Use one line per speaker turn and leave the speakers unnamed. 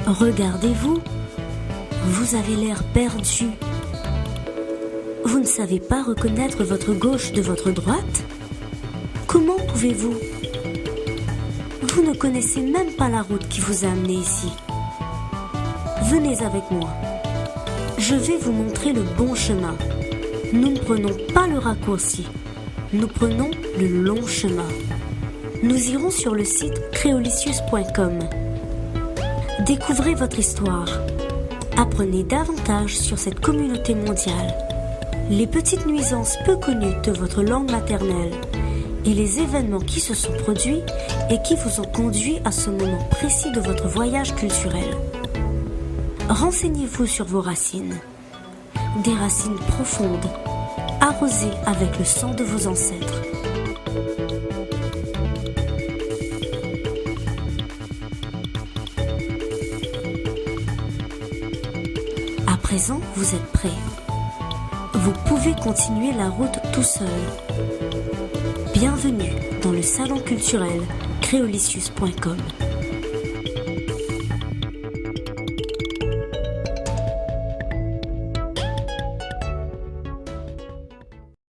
Regardez-vous, vous avez l'air perdu. Vous ne savez pas reconnaître votre gauche de votre droite? Comment pouvez-vous? Vous ne connaissez même pas la route qui vous a amené ici. Venez avec moi. Je vais vous montrer le bon chemin. Nous ne prenons pas le raccourci. Nous prenons le long chemin. Nous irons sur le site creolicious.com. Découvrez votre histoire. Apprenez davantage sur cette communauté mondiale, les petites nuisances peu connues de votre langue maternelle et les événements qui se sont produits et qui vous ont conduit à ce moment précis de votre voyage culturel. Renseignez-vous sur vos racines. Des racines profondes, arrosées avec le sang de vos ancêtres. À présent, vous êtes prêts. Vous pouvez continuer la route tout seul. Bienvenue dans le salon culturel creolicious.com.